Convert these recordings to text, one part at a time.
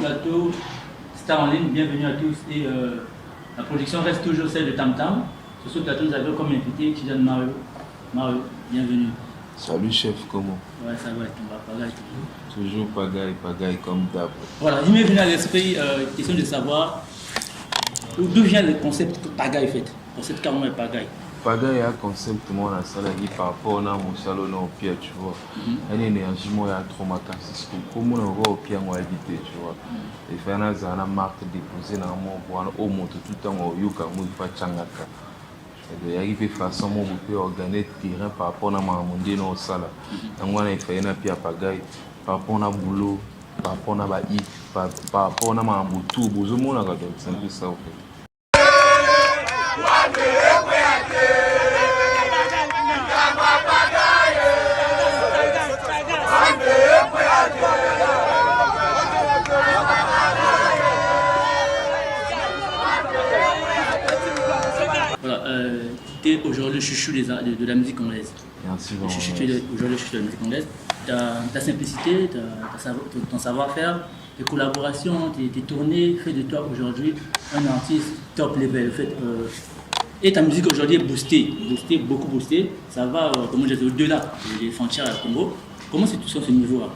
plateau Star en ligne, bienvenue à tous. Et la production reste toujours celle de Tam Tam. Sur ce plateau, nous avons comme invité Tidiane Mario. Mario, bienvenue. Salut chef, comment? Ouais, ça va, on va pagaille toujours. Toujours pagaille comme d'hab. Voilà, il m'est venu à l'esprit question de savoir d'où vient le concept que pagaille fait. Le concept carrément est pagaille. Pagaille a concept moi la salle par rapport à mon salon au pied, tu vois. Il y a une énergie moi il y a trop ma casse. Comme on voit au pied on va éviter, tu vois. Et faire une marque déposée dans mon bois au monte tout le temps au yuka moi il faut changaka. Il y a une façon moi on peut organiser terrain par rapport à ma monde dans salle. Donc on a fait une pied pagaille par rapport à boulot, par rapport à baï, par rapport à ma tout besoin mon là c'est un peu ça en fait. Voilà, tu es aujourd'hui le chouchou de la musique anglaise. Merci Aujourd'hui le chouchou de la musique anglaise. Ta simplicité, ton savoir-faire, tes collaborations, tes tournées fait de toi aujourd'hui un artiste top level. Et ta musique aujourd'hui est boostée, beaucoup boostée. Ça va, comment dire, au-delà des frontières à Congo. Comment c'est tout sur ce niveau-là?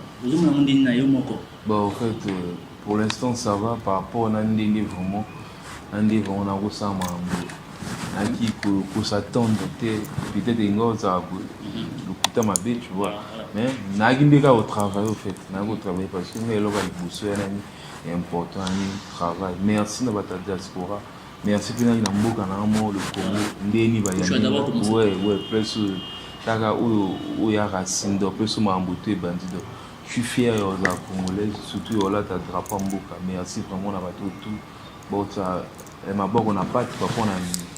En fait, pour l'instant ça va par rapport à un vraiment on a reçu qui s'attendent peut-être une autre le coup ma bête tu vois mais n'a au travail au fait n'a au travail parce que mais là est important travail merci na bata diaspora merci pina ina mboka na mo le Congo ndeni ba ya ouais plus taga ou ya racine do plus ma mbote bandido je suis fier aux Congolais surtout là ta drapeau mboka merci vraiment na bato tout bon ça ma on n'a pas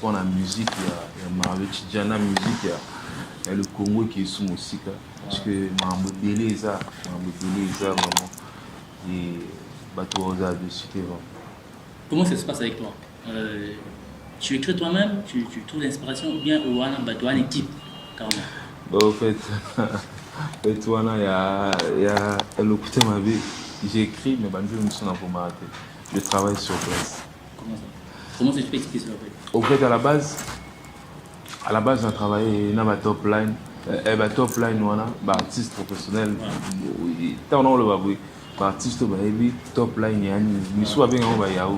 pour la musique il y a Tidiane musique il y a le Congo qui est sous musique parce que ma belé ça vraiment et bateau aux de cité vraiment. Comment ça se passe avec toi? Tu écris toi-même, tu trouves l'inspiration ou bien ou une équipe carrément? En fait toi il y a le côté ma vie j'écris mais je me suis pour m'arrêter je travaille sur place. Comment ça? Comment tu peux expliquer ça en fait? Au fait, à la base, j'ai travaillé dans ma top line. Top line, on a artiste professionnel. Tant on le va voir. Artiste, top line, il soit bien en Yahoo.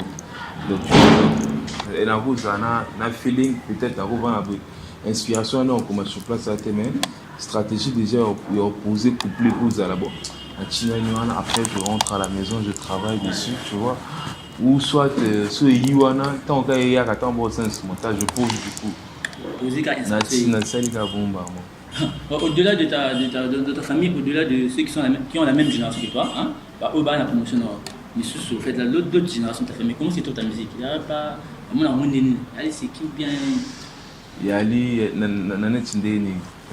Donc, et dans vous, ça a un feeling, peut-être, dans vous, inspiration, on commence sur place à tes stratégie déjà, opposer, coupler, vous à la bonne. Après, je rentre à la maison, je travaille dessus, tu vois. Ou soit sur Iwana, tant qu'il y a un sens montage, je pose du coup. Au-delà de ta famille, au-delà de ceux qui ont la même génération que toi, hein, eux, la promotion, mais sur fait l'autre génération de ta famille, comment c'est toi ta musique? Il n'y a pas. Allez, c'est qui bien. Il y a Ali,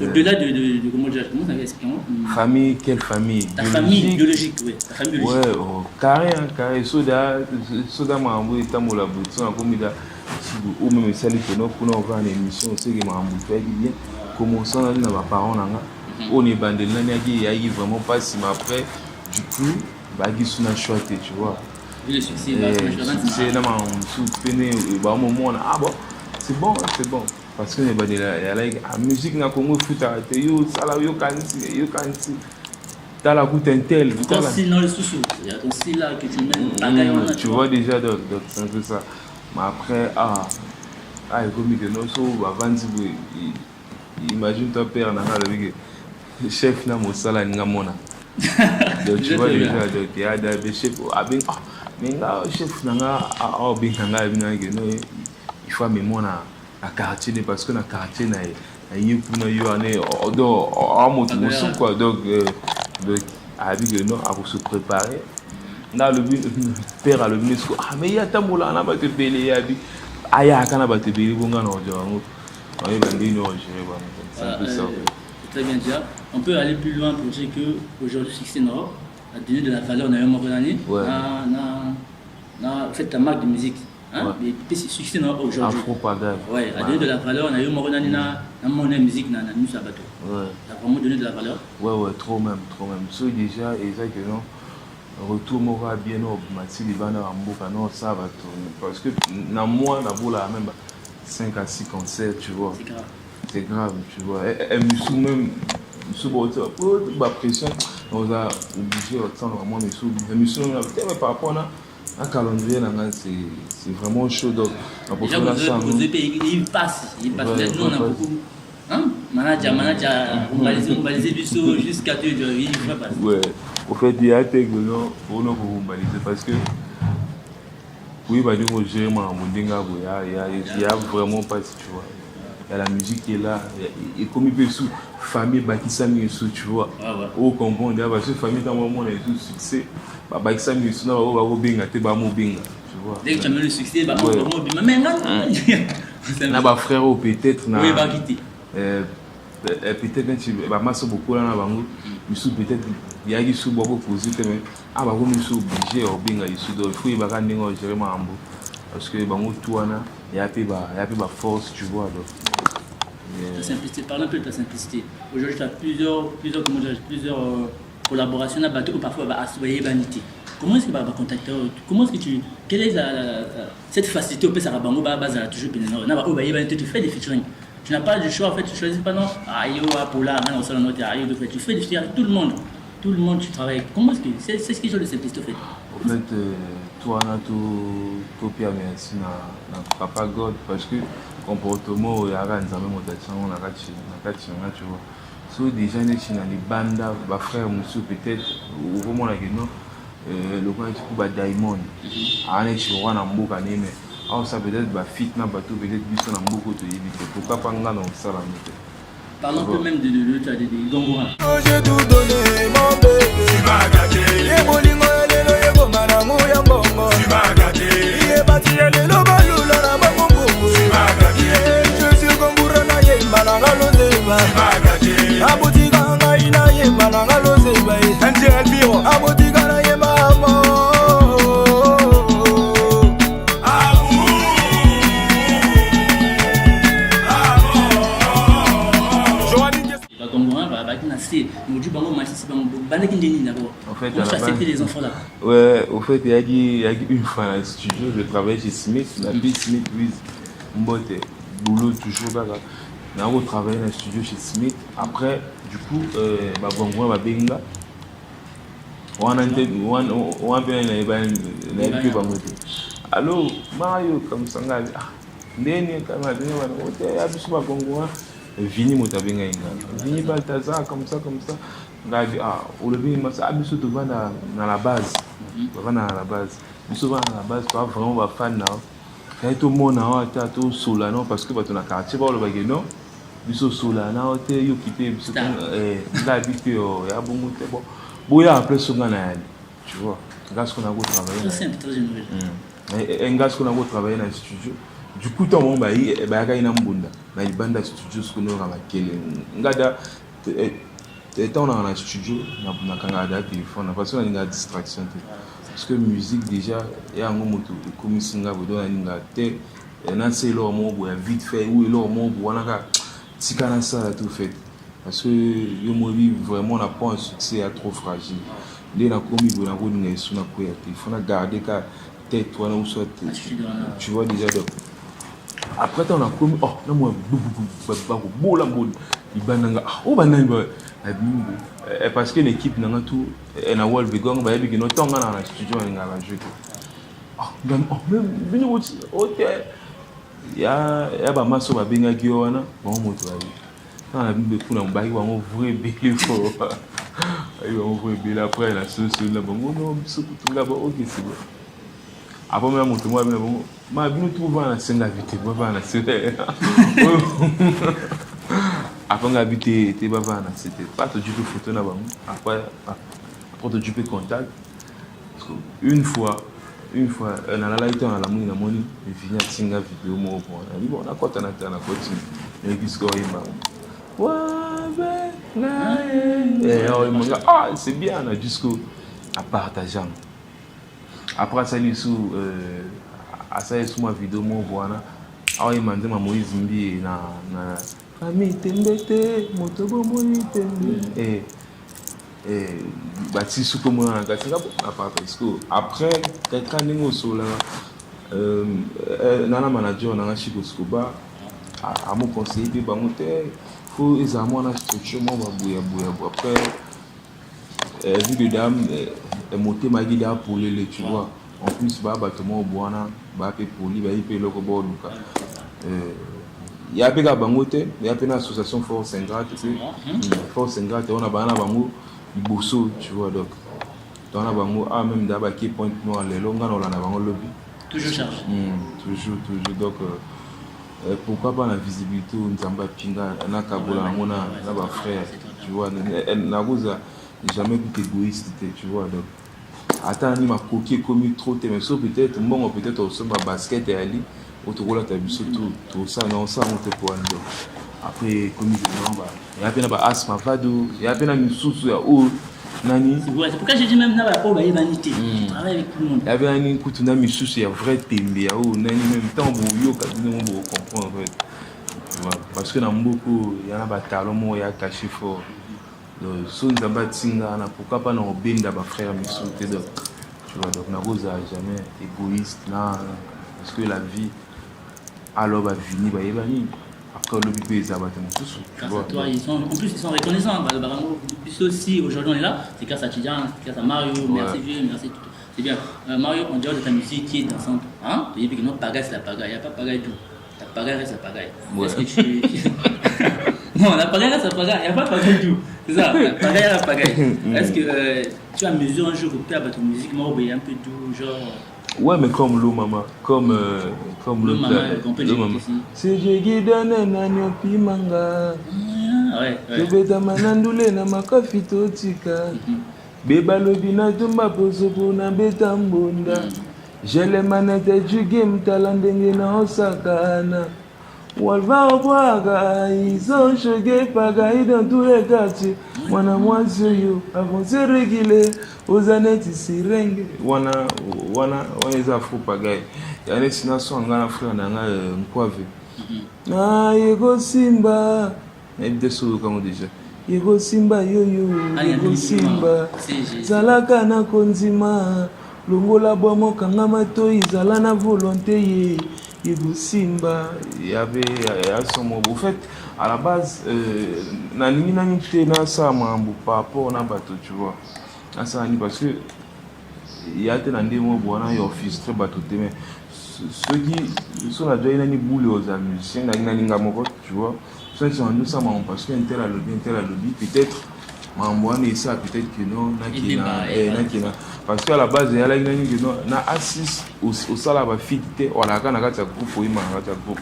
au-delà de comment ça va expliquer? Famille, quelle famille? Ta famille biologique, oui. Ta famille biologique. Ouais, carré, soda mambo, tamola, bouton, comme il a, ou même celle qui nous pour nous voir une émission, c'est que mambo fait bien. Comment ça, on a nos parents, on est bandé, il y a vraiment pas si mais après, du coup, bagi sous la chouette, tu vois. Le succès, c'est là, on sous peine, au moment, ah bon, c'est bon. Parce que la musique na Congo foot arrêté yo sala yo kanti dans la route intel ton style dans le sous il y a ton style là que tu mets tu vois déjà donc c'est un peu ça mais après comme que non so avant imagine ton père na le chef na mosala nga mona donc tu vois déjà donc il y a des chefs mais là chef na nga binga il faut me mona à quartier parce que dans quartier na yipuna yo ane odo amoto musu quoi donc avec non à se préparer na le père à le ministre mais il y a tamola na ba te belé ya bi aya kana ba te belé bonga no jango on est bandé no c'est un peu ça. Très bien déjà on peut aller plus loin pour dire que aujourd'hui Succès Nord a donné de la valeur dans un moment donné na fait ta marque de musique. Hein? Mais c'est succès aujourd'hui. Afro-pagaille. Ouais, a donné de la valeur. On a eu mon musique, na nous bateau. Ouais. Ça a vraiment donné de la valeur. Ouais, trop même. So déjà, et ça que non, retour mora bien no mati libana mboka no ça va tourner parce que na moi na bola même 5 à 6 concerts tu vois c'est grave tu vois et nous même nous ba pression on a obligé autant vraiment nous sommes mais par rapport à calendrier c'est vraiment chaud donc déjà vous il passe maintenant on a beaucoup hein manager on va les biso jusqu'à 2 heures il va passer ouais au fait il y a des gens pour nous baliser parce que oui bah du coup j'ai moi il y a vraiment pas si tu vois il y a la musique qui est là et comme il peut sous famille bah qui s'amuse sous tu vois au comprendre parce que famille dans le moment est tout succès bah qui s'amuse sous on va binga te ba mo binga tu vois dès que tu as le succès bah on binga mais na ba frère ou peut-être na oui va quitter peut-être tu bah masse beaucoup là na bango sous peut-être il y a qui sous beaucoup poser mais ah bah comme sous obligé au binga sous donc il faut y ba kan ndingo gérer mambo parce que bango tout wana il y a pas force tu vois donc ta simplicité, parle un peu de ta simplicité. Aujourd'hui, tu as plusieurs collaborations à bateau ou parfois à assoyer vanité. Comment est-ce que tu vas contacter? Comment est-ce que tu. Quelle est cette facilité au Pessarabango, Baza, toujours bien. Tu fais des featuring. Tu n'as pas du choix en fait, tu choisis pas non. Ayo, Apola, on s'en note, Ayo, tu fais des featuring avec tout le monde. Tout le monde, tu travailles. Comment est-ce que. C'est ce qui est de simplicité au fait. En fait, toi, on a tout bien, merci, na Papa God, parce que comportement, il y a un même rotation, on a tu vois. So déjà, on est dans les bandes, ma frère, monsieur, peut-être, au moment là, le coin du coup, Diamond, on est sur un ambouk à Nîmes. Alors, ça peut-être, fit, na bateau, peut-être, bis, on a beaucoup de éviter. Pourquoi pas en dans ça, là, parlons un peu même de Gongora. J'ai tout donné, mon bébé. Tu m'as gâté. Les bolingo, les gomanamo, ya bongo. Tu m'as gâté. Il est parti, les lobalou, la bongo. Tu m'as gâté. Je suis Gongora, na ye, malanga lozeba. Tu m'as gâté. Abotika, na ina ye, malanga lozeba. NGL Biro, abotika, na ye, maman. En fait, les enfants là. Ouais, au fait, il y a une fois dans le studio, je travaillais chez Smith, la vie Smith, Mbote, boulot toujours là. On a travaillé dans le studio chez Smith. Après, du coup, Gongo va benga. On a allô, Mario, comme ça, Vini Motabenga Vini Balthazar comme ça au lever abiso to va dans la base va dans la base biso va dans la base pas vraiment va fan là quand tout le monde a tout sola non parce que va ton quartier ba le bagé non biso sola na te yo quitter biso là habité ya bon bon boya après so ngana tu vois grâce qu'on a go travailler très généreux et grâce qu'on a go travailler dans le studio. Du coup, ton monde bayi ina mbunda na libanda studio ce que nous ramakele ngada étant dans le studio na kangada téléphone parce que on a distraction parce que musique déjà et en moto comme singa bodo na ninga te na c'est leur mot vite fait ou leur mot wana ka tikana ça tout fait parce que yo mo vraiment n'a pas un succès trop fragile dès na komi bona ko ninga suna ko ya téléphone na garder ka tête toi ou soit tu vois déjà donc après on a commis oh non moi bola il bananga oh bananga parce que l'équipe n'a tout na wall bigonga ba yebiki no tonga na studio nga ba jouer ah même bino hôtel ya ba maso ba benga ki wana bon moto ba na na bimbe kuna mbaki ba mo vrai bele fo ayi ba mo vrai bele après la sauce là bon non biso kutunga ba OK c'est bon après même moto moi bien bon ma bino tout va na senga vite va na c'était après on a habité te bavana c'était pas tout du photo na bango après tu peux contact une fois na la light on a la moni vient tinga vidéo mo bon on a quoi na continue et qui score imba c'est bien on a jusqu'au à partageant après ça les sous à ça sous ma vidéo mo voilà ah il m'a dit ma Moïse Mbi na famille tembete moto bomoni tembe bâti sous comme on a gâté parce que après quelqu'un n'est pas sur là nana manager nana chico scoba à mon conseiller puis bah monter faut examiner la structure moi bouya après vu que dame monter ma guide pour les tu vois en plus bah bâtiment au boana bah peut pour lui bah il peut le cobo luka il y a pas bangote il y a pas une association force ingrate force ingrate on a bana bango bosso tu vois donc dans la bango même d'abord qui point noir les longs on a bango lobby toujours chargé toujours donc pourquoi pas la visibilité nzamba pinga na kabola ngona na ba frère tu vois na goza jamais plus égoïste tu vois donc attends ni ma coquille comme trop mais sauf peut-être bon peut-être aussi ma basket et ali autorola ta biso tout ça non ça on te pour ando après comme non bah il y a bien ba asma fado il y a bien misusu ya o nani c'est pourquoi j'ai dit même na ba o ba vanité travaille avec tout le monde il y a bien ni kutu na misusu ya vrai tembe ya o nani même temps bo yo ka dino bo comprendre en fait tu vois parce que dans beaucoup il y en a ba talent mo ya caché fort so nzamba tinga na pourquoi pas na obenda ba frère misusu te donc tu vois donc na goza jamais égoïste là parce que la vie alors va venir va yebani après le but des abattements tous grâce à toi en plus ils sont reconnaissants plus aussi aujourd'hui on est là c'est grâce à Tidjan c'est grâce à Mario merci vieux merci tout c'est bien Mario en dehors de ta musique qui est dansante hein tu dis que non pagaille c'est la pagaille il y a pas pagaille tout la pagaille reste la pagaille est-ce que tu non la pagaille reste la pagaille il y a pas pagaille tout c'est ça la pagaille la pagaille est-ce que tu as mesuré un jour que ta musique m'a obéi un peu tout genre ouais mais comme l'eau maman comme l'eau maman c'est je qui donne nanyo pimanga ouais beta manandule na makafi totika beba lobina tumba poso pona beta mbonda jele manete game talandenge na osakana walva obwaga ils ont choqué pagaille dans tous les quartiers mwana mwazi yo avancé régulier aux années sirenge wana eza fou pagaille yani sina songa na frère nanga nkwave na yego simba na bideso comme déjà yego simba yoyo yego simba zalaka na konzima longola bomo kanga mato izala na volonté ye yego simba yabe ya somo en fait à la base na ningi na nité na sa mambo par rapport na bato tu vois ça parce que il y a des gens qui ont office très bateau mais ceux qui sont là déjà ils boulent aux musiciens tu vois ceux qui sont en nous ça parce qu'un tel a lobby peut-être ça peut-être que non parce qu'à la base il y a là na assist au sala ba fit on a quand na groupe au ima na groupe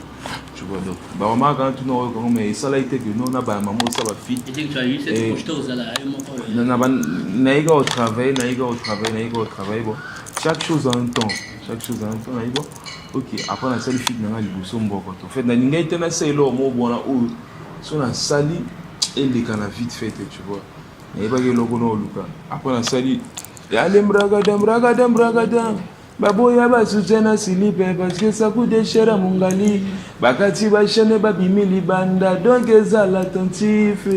tu vois donc bah on quand tu non mais ça là était que non na ba maman ça va fit et tu as eu cette projeto là na iga au travail bon chaque chose en un temps na iba OK après on a sali fit na liboso mboko en fait na ninga itena c'est là mo bona o so na sali et les kana vite fait tu vois et ba ke logo no luka après na sali ya le mragadam baboya basutena silipe parce que ça coûte cher à mongali bakati bashane babimili banda donc ezala attentif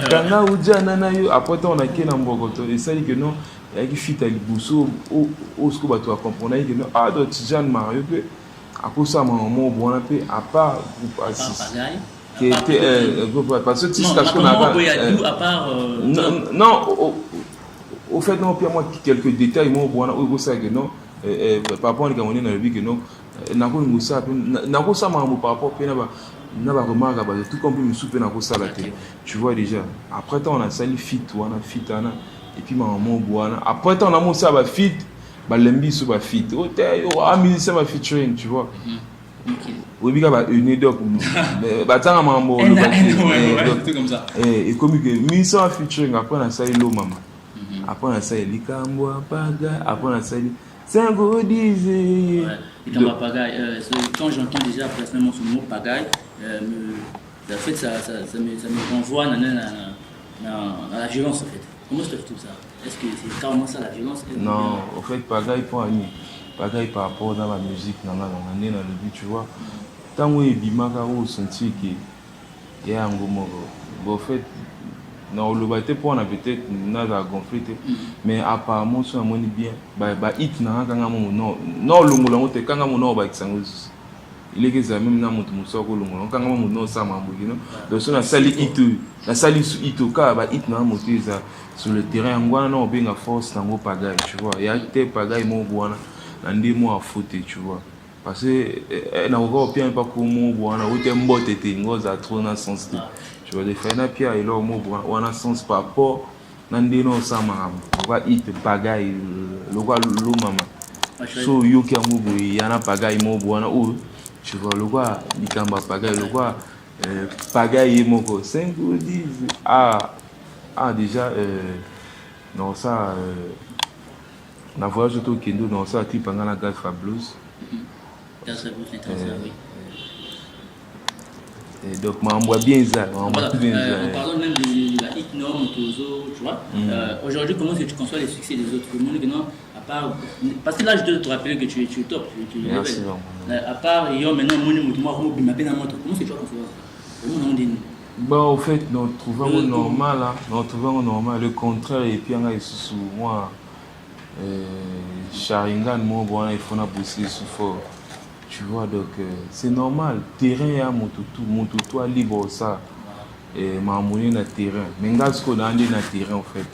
kana ujana na yo après on a ke na mbokoto et ça dit que non ya ki fit à liboso o sko bato a comprendre que non do Tidjan Mario pe akosa maman bona pe à part groupe assist qui était parce que ce qu'on a à part non au fait non puis moi quelques détails moi bona o ça que non par rapport à Cameroun na vie que non nako ngusa nako ça mambo par rapport pe na ba remarque ba tout comme me souper nako ça la télé tu vois déjà après temps on a sali fit ana et puis maman bona après temps on a mon ça ba fit ba lembi so ba fit o te yo a musicien ba featuring tu vois oui biga ba une doc ba tanga mambo le comme ça et comme que musicien featuring après on a sali lo mama après on a sali likambo paga après on a sali c'est un gros disé likambo paga quand j'entends déjà personnellement ce mot pagaille en fait ça me renvoie dans la violence en fait. Comment se trouve ça? Est-ce que c'est carrément ça la violence? Non, en fait pagaille pour ami pagaille par rapport dans la musique dans le but tu vois tant où bimaka ou sentir que il y a un gros mot en fait non le baté pour on a peut-être n'a pas gonflé mais apparemment ça moni bien ba hit na kanga mo non longola mote kanga mo no ba kisango il est que ça même na moto musoko longola kanga mo no sa mambo you know donc ça na sali hit na sali hit ka ba hit na moto ça sur le terrain ngwana na obenga force tango pagaille tu vois il y a te pagaille mo bwana na ndi mo a fouté tu vois parce que na ko bien pas ko mo bwana o te mbote te ngoza trop na sens tu vois des fois na pia il o mo bwana wana sens par rapport na ndi no sa mambo ba hit pagaille lo kwa lo mama so yo ki amu bo yana pagaille mo bwana o tu vois le quoi likamba pagaille le quoi pagaille mo ko 5 ou 10 déjà non ça na voyage au Kendo non ça type pendant la gaz fabuleuse oui. Et donc on voit bien ça on parle même de la hit norme tu vois aujourd'hui comment est-ce que tu conçois les succès des autres non à part parce que là je dois te rappeler que tu es top merci à part yo maintenant comment est-ce que tu conçois bon, au fait, nous trouvons normal, le contraire, et puis on a sous moi, Sharingan, moi, bon, il faut bosser sous fort. Tu vois, donc c'est normal. Terrain, mon toutou, libre, ça. Et ma monnaie na terrain. Mais ce qu'on a dit na terrain, en fait.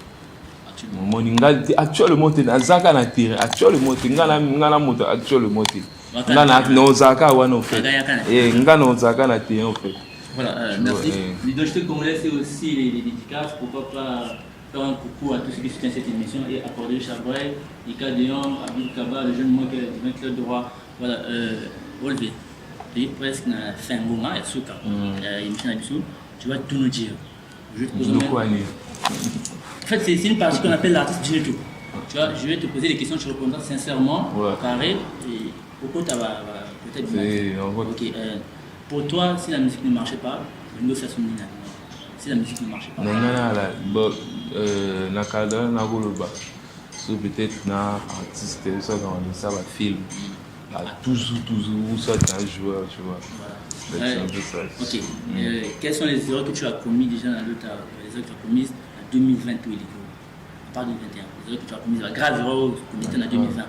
Actuellement, tu as Zaka na terrain. Actuellement, tu as moto actuellement. Tu as Zaka, en fait. Et tu as Zaka na terrain, en fait. Voilà, merci. L'identité congolaise, c'est aussi les dédicaces. Pourquoi pas faire un coucou à tous ceux qui soutiennent cette émission et accorder Chabrel, Ika Deyon, Abdul Kaba, le jeune moi qui est le club de roi. Voilà, relevé. Et presque à la fin du moment, et Souka, émission Abissou, tu vas tout nous dire. En fait, c'est une partie qu'on appelle l'artiste Dineto. Tu vois, je vais te poser des questions, tu répondras sincèrement, carré, et pourquoi tu vas peut-être. Ok. Pour toi, si la musique ne marchait pas, si la musique ne marchait pas. Peut-être un artiste, ça va film. Toujours, ça un joueur, tu vois. C'est un peu ça. Ok. Quelles sont les erreurs que tu as commises déjà dans l'autre, les erreurs que tu as commises en 2020 ou à part 2021, les erreurs que tu as commises, la grave erreur que tu as commises en 2020.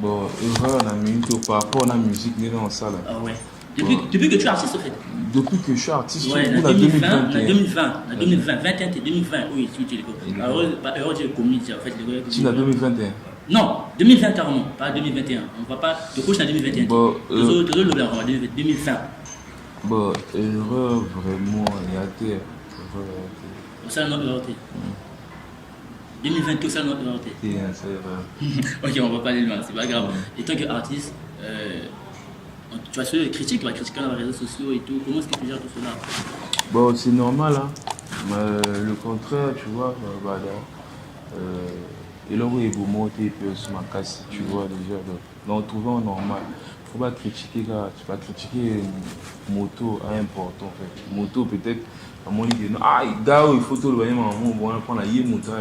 Bon, erreur on a mis par rapport à la musique, dans ça là. Ah ouais. Depuis que tu es artiste, en fait. Depuis que je suis artiste, ouais, en 2020, 21, 2020, oui, tu es alors, tu es commis, en fait. Tu es en 2021. Non, 2020 carrément, pas 2021. On ne va pas de couche en 2021. Bon, 2020. Bon, erreur vraiment, il y a des ça notre erreur. 2020, ça notre erreur. Ok, on va pas aller loin, c'est pas grave. Et tant qu'artiste, tu as ceux critiques, tu vas critiquer dans les réseaux sociaux et tout. Comment est-ce que tu gères tout cela? Bon, c'est normal, hein. Le contraire, tu vois, et là où il faut monter sur ma casse, tu vois déjà. Donc, trouvons normal. Il ne faut pas critiquer, tu vas critiquer moto à important. En fait. Moto, peut-être, à mon idée, gars, il faut tout le monde, on va prendre la moto à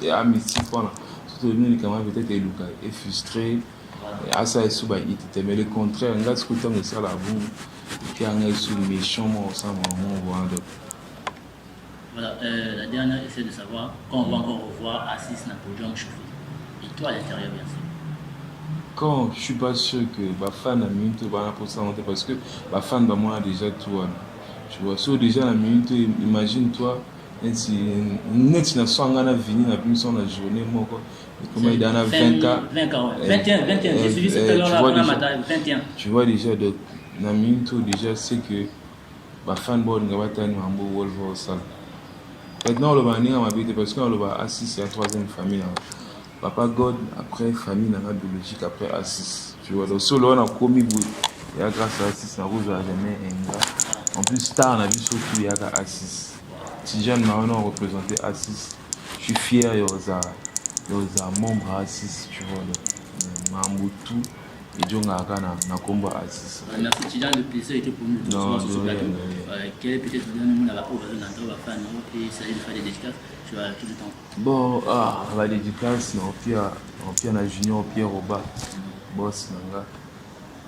la musique, surtout le camarade peut-être est frustré. À ça, il faut mais le contraire, on a ce que tu as ça là, qui a un sous méchant, voilà, la dernière, c'est de savoir quand on va encore revoir Assis dans le podium chauffé. Et toi à l'intérieur, bien sûr. Quand je ne suis pas sûr que ma fan a mis tout pour ça, parce que ma fan va moi déjà tout. Tu vois, so déjà la minute, imagine-toi, si net na swanga na vini na plus son la journée moi quoi. Comment il y en a 20 ans. 21, j'ai suivi cette heure-là matin, 21. Tu vois déjà donc na minute déjà c'est que ma fan bon nga batani mambo wolvo ça. Maintenant le bani à m'habiter parce qu'on le va assis c'est la troisième famille. Papa God après famille dans la biologique après assis. Tu vois donc solo on a commis bout. Et grâce à assis na rouge à jamais en plus tard on a vu surtout il y a assis. Si jeune maintenant représenté assis. Je suis fier de membre assis, tu vois le tout et John Agana na combat assis. Merci Tijan, le plaisir était pour nous sur ce plateau. Quel est peut-être le dernier mot à la fin et ça de faire des dédicaces, tu as tout le temps. Bon, la dédicace, on pire na Junior Pierre Roba, boss nanga.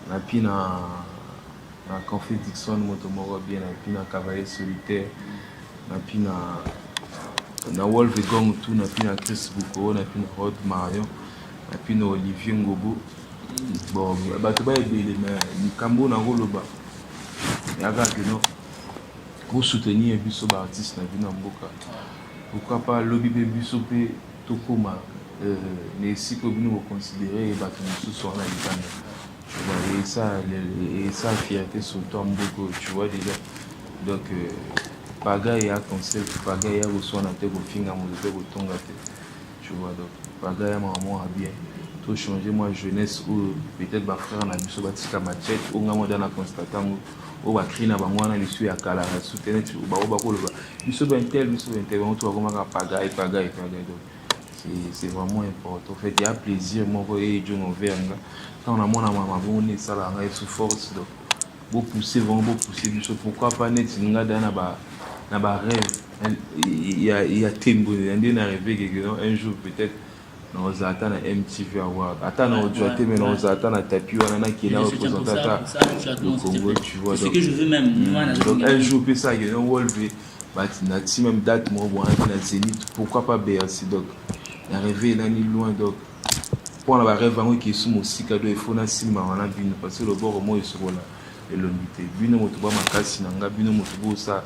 Na pire na Confé Dixon Motomoro bien, na pire na Cavalier Solitaire. na Wolf Gong tout na puis na Chris Bouko na puis na Rod Marion na puis na Olivier Ngobo bon bato ba ebele na likambo na koloba yaka que non pour soutenir biso ba artiste na bino mboka pourquoi pas lobby pe biso pe tokoma mais si que bino vous considérer bato mosusu wana litanga et ça fierté sur toi mboko tu vois déjà donc paga ya concept paga ya reçoit na te ko finga mo te ko tonga te tu vois donc paga ya maman a bien tout changer moi jeunesse ou peut-être ba frère na biso batika machette ou ngamo dana constatango o ba krina ba mwana lisu ya kala na soutenir ba ko loba biso ba intel on to ba ka paga donc c'est vraiment important. En fait, il y a plaisir moi et John Overga quand on a mon maman bon ça là sous force donc beaucoup pousser vraiment pousser du choses pourquoi pas net nga dans na ba rêve il y a tembo il a rêvé que un jour peut-être nous attendre MTV Award attendre aujourd'hui mais nous attendre à tapis on a qui est là représentateur le Congo tu vois donc ce que je veux même donc un jour peut ça que on Wolf bah na même date moi bon na Zénith pourquoi pas BRC donc la rêvé là ni loin donc pour la rêve vraiment qui sous musique il faut na sima wana bino parce que le bord moi il se voit là et l'unité bino moto ba makasi nanga bino moto bo ça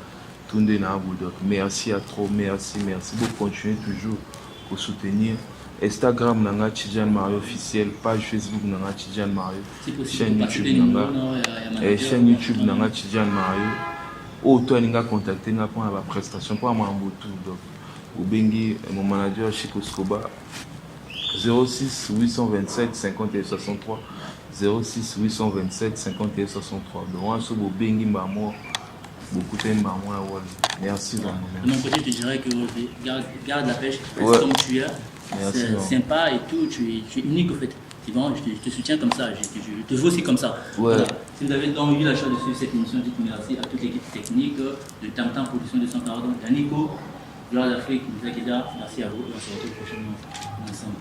tunde na abu donc merci à trop merci beaucoup continuer toujours pour soutenir Instagram nanga Tidjane Mario officiel page Facebook nanga Tidjane Mario chaîne YouTube nanga et chaîne YouTube nanga Tidjane Mario oh toi ninga contacter nga pour la prestation pour mambo tout donc ou bengi mon manager Chico Scoba 06 827 51 63 06 827 51 63 donc on se beau bengi mbamo beaucoup de mbamo la wall merci vraiment de mon côté je dirais que garde la pêche reste comme tu es c'est sympa et tout tu es unique au fait je te soutiens comme ça je te veux aussi comme ça voilà. Si vous avez donc eu la chance de suivre cette émission dites merci à toute l'équipe technique de Tam Tam Production 240 Danico Gloire d'Afrique, merci à vous et on se retrouve prochainement ensemble.